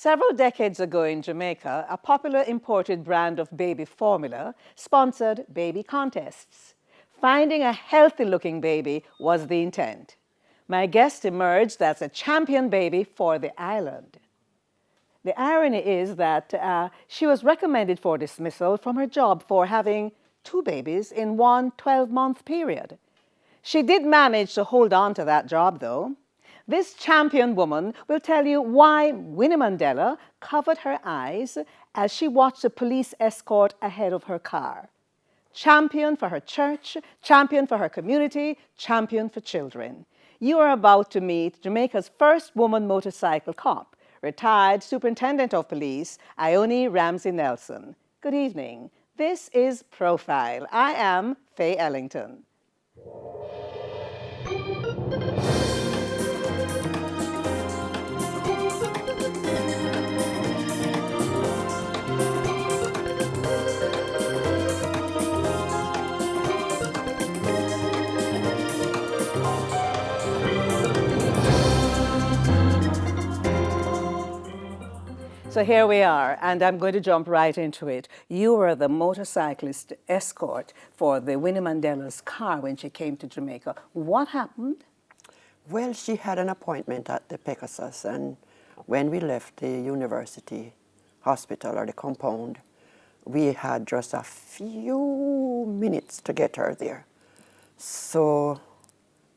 Several decades ago in Jamaica, a popular imported brand of baby formula sponsored baby contests. Finding a healthy-looking baby was the intent. My guest emerged as a champion baby for the island. The irony is that she was recommended for dismissal from her job for having two babies in one 12-month period. She did manage to hold on to that job, though. This champion woman will tell you why Winnie Mandela covered her eyes as she watched a police escort ahead of her car. Champion for her church, champion for her community, champion for children. You are about to meet Jamaica's first woman motorcycle cop, retired Superintendent of Police, Ionie Ramsay Nelson. Good evening. This is Profile. I am Faye Ellington. So here we are, and I'm going to jump right into it. You were the motorcyclist escort for the Winnie Mandela's car when she came to Jamaica. What happened? Well, she had an appointment at the Pegasus, and when we left the university hospital or the compound, we had just a few minutes to get her there. So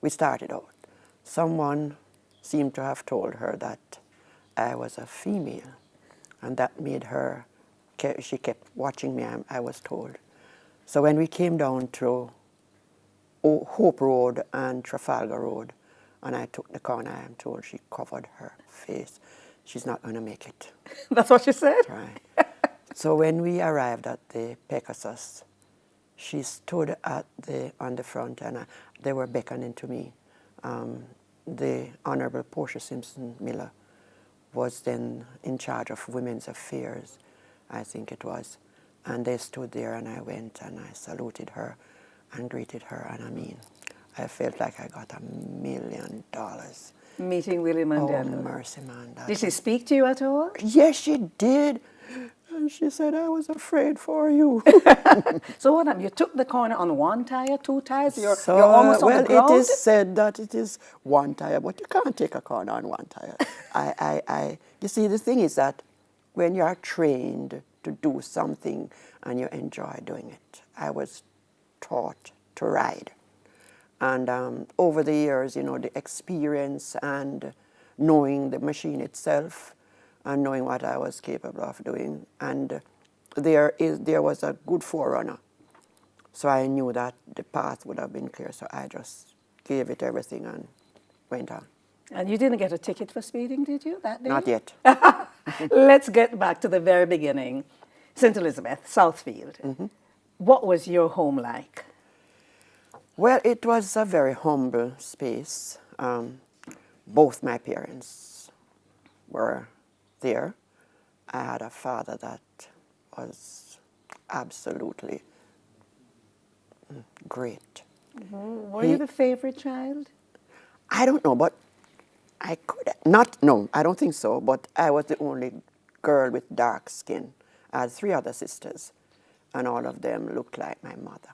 we started out. Someone seemed to have told her that I was a female, and that made her, she kept watching me, I was told. So when we came down to Hope Road and Trafalgar Road, and I took the corner, I am told she covered her face. She's not going to make it. That's what you said? Right. So when we arrived at the Pegasus, she stood on the front, and they were beckoning to me. The Honorable Portia Simpson Miller was then in charge of Women's Affairs, I think it was. And they stood there, and I went and I saluted her and greeted her, and I mean, I felt like I got $1 million. Meeting Winnie Mandela. Oh, mercy, man. Did she speak to you at all? Yes, she did. And she said, I was afraid for you. So what happened? You took the corner on one tire, two tires? You're almost on the ground? Well, it is said that it is one tire, but you can't take a corner on one tire. You see, the thing is that when you are trained to do something and you enjoy doing it, I was taught to ride. And over the years, you know, the experience and knowing the machine itself and knowing what I was capable of doing. And there was a good forerunner. So I knew that the path would have been clear, so I just gave it everything and went on. And you didn't get a ticket for speeding, did you, that day? Not yet. Let's get back to the very beginning. St. Elizabeth, Southfield. Mm-hmm. What was your home like? Well, it was a very humble space. Both my parents were there. I had a father that was absolutely great. Mm-hmm. Were you the favorite child? I don't know, but I could not. No, I don't think so. But I was the only girl with dark skin. I had 3 other sisters, and all of them looked like my mother.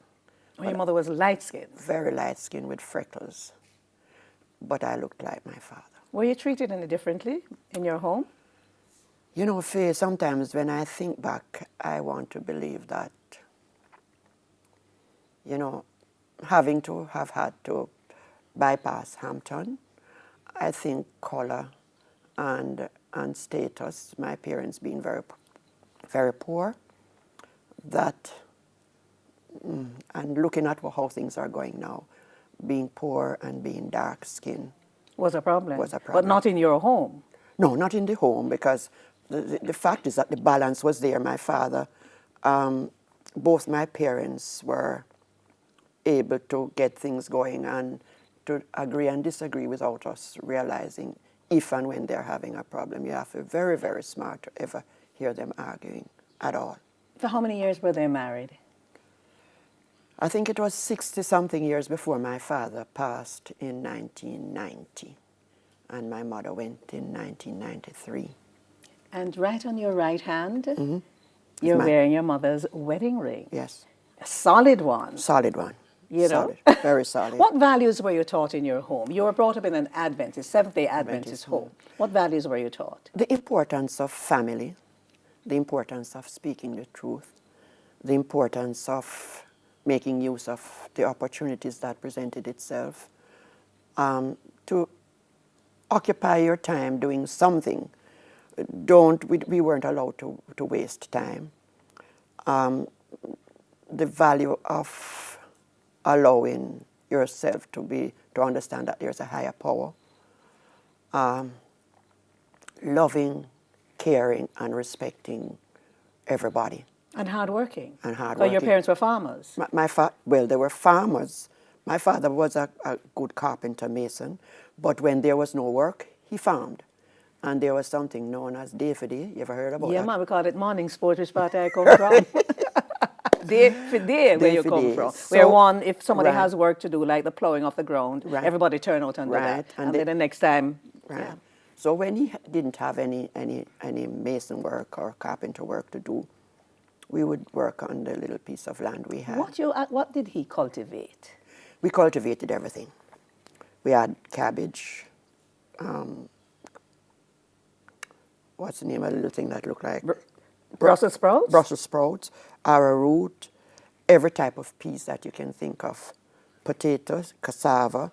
Oh, your mother was light-skinned? Very light-skinned with freckles, but I looked like my father. Were you treated any differently in your home? You know, Faye, sometimes when I think back, I want to believe that, you know, having to have had to bypass Hampton, I think color and status, my parents being very, very poor, that, and looking at how things are going now, being poor and being dark-skinned was a problem. Was a problem. But not in your home? No, not in the home, because the fact is that the balance was there. My father, both my parents were able to get things going and to agree and disagree without us realizing if and when they're having a problem. You have to be very, very smart to ever hear them arguing at all. For how many years were they married? I think it was 60-something years before my father passed in 1990, and my mother went in 1993. And right on your right hand, Mm-hmm. you're wearing your mother's wedding ring. Yes. A solid one. Solid one. You know? Solid. Very solid. What values were you taught in your home? You were brought up in an Adventist, Seventh-day Adventist Adventist home. What values were you taught? The importance of family, the importance of speaking the truth, the importance of making use of the opportunities that presented itself, to occupy your time doing something. We weren't allowed to waste time. The value of allowing yourself to understand that there's a higher power. Loving, caring, and respecting everybody. And hardworking. And Because your hardworking. parents were farmers. Well, they were farmers. My father was a good carpenter mason, but when there was no work, he farmed. And there was something known as day for day. You ever heard about Yeah, that? man, we call it morning sport, which part I come from. Day for day, where Day you for come day. from. So- Where one, if somebody Right. has work to do, like the plowing of the ground, Right. everybody turn out and do Right. that. And And they- then the next time, Right. yeah. So when he didn't have any mason work or carpenter work to do, we would work on the little piece of land we had. What did he cultivate? We cultivated everything. We had cabbage. What's the name of the little thing that looked like? Brussels sprouts? Brussels sprouts, arrowroot, every type of peas that you can think of. Potatoes, cassava.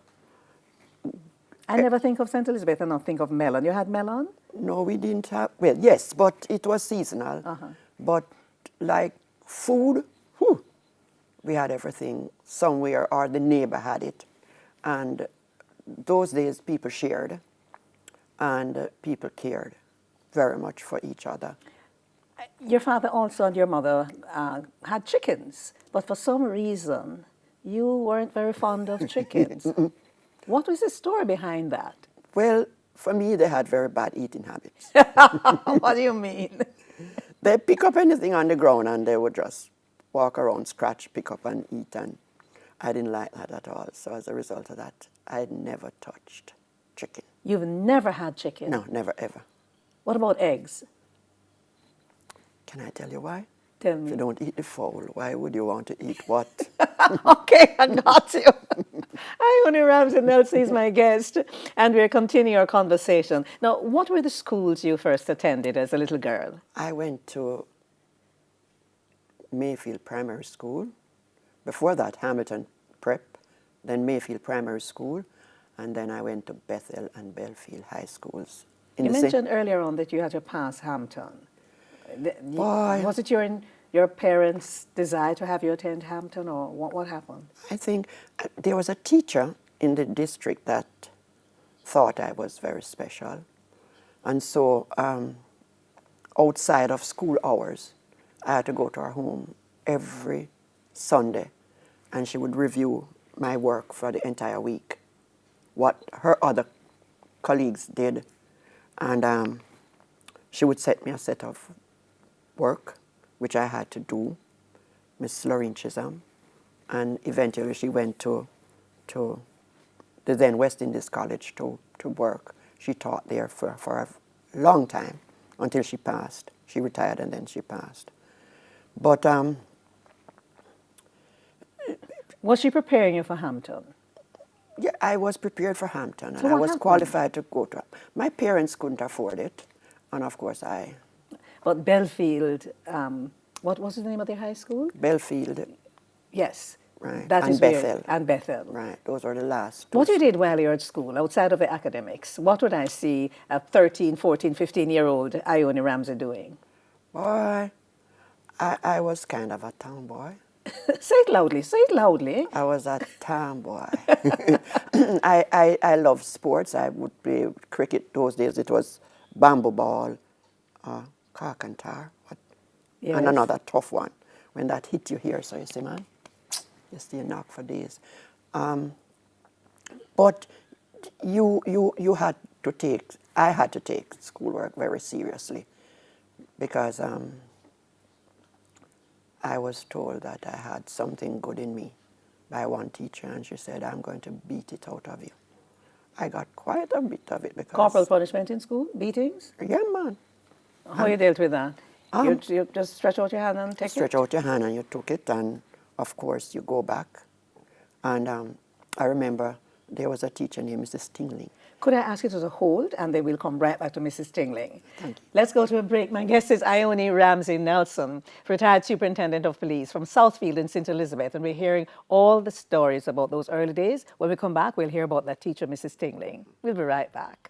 I never think of St. Elizabeth and not think of melon. You had melon? No, we didn't have, well, yes, but it was seasonal. But like food, we had everything somewhere, or the neighbor had it. And those days people shared, and people cared very much for each other. Your father also and your mother had chickens, but for some reason, you weren't very fond of chickens. What was the story behind that? Well, for me, they had very bad eating habits. What do you mean? They pick up anything on the ground and they would just walk around, scratch, pick up and eat. And I didn't like that at all. So as a result of that, I never touched chicken. You've never had chicken? No, never, ever. What about eggs? Can I tell you why? Tell If me. you don't eat the fowl, why would you want to eat what? Okay, I got you. Ionie Ramsay Nelson is my guest, and we're continuing our conversation. Now, what were the schools you first attended as a little girl? I went to Mayfield Primary School. Before that, Hamilton Prep, then Mayfield Primary School, and then I went to Bethel and Belfield High Schools. You mentioned earlier on that you had to pass Hampton. Boy. Was it your parents' desire to have you attend Hampton, or what happened? I think there was a teacher in the district that thought I was very special. And so outside of school hours, I had to go to her home every Sunday, and she would review my work for the entire week, what her other colleagues did. And she would set me a set of work, which I had to do, Miss Lorraine Chisholm. And eventually she went to the then West Indies College to work. She taught there for a long time until she passed. She retired and then she passed. But Was she preparing you for Hampton? yeah, I was prepared for Hampton, and So I what was happened? qualified to go to. My parents couldn't afford it, and of course But Belfield, what was the name of their high school? Belfield, Yes. right, That and is where- Bethel. And Bethel. Right, those were the last. What two you did while you were at school, outside of the academics, what would I see a 13, 14, 15-year-old Ionie Ramsay doing? Boy, I was kind of a tomboy. Say it loudly, say it loudly. I was a tomboy. I loved sports. I would play cricket those days. It was bamboo ball, carcantar, Yes. and another tough one. When that hit you here, so you see, man, you stay knocked for days. But you had to take, I had to take schoolwork very seriously because I was told that I had something good in me by one teacher, and she said, I'm going to beat it out of you. I got quite a bit of it because... Corporal punishment in school, beatings? Yeah, man. How you dealt with that? You just stretch out your hand and take Stretch it? out your hand and you took it, and of course you go back. And I remember there was a teacher named Mrs. Tingling. Could I ask you to hold, and then we'll come right back to Mrs. Tingling. Thank you. Let's go to a break. My guest is Ionie Ramsay Nelson, retired superintendent of police from Southfield in St. Elizabeth, and we're hearing all the stories about those early days. When we come back, we'll hear about that teacher, Mrs. Tingling. We'll be right back.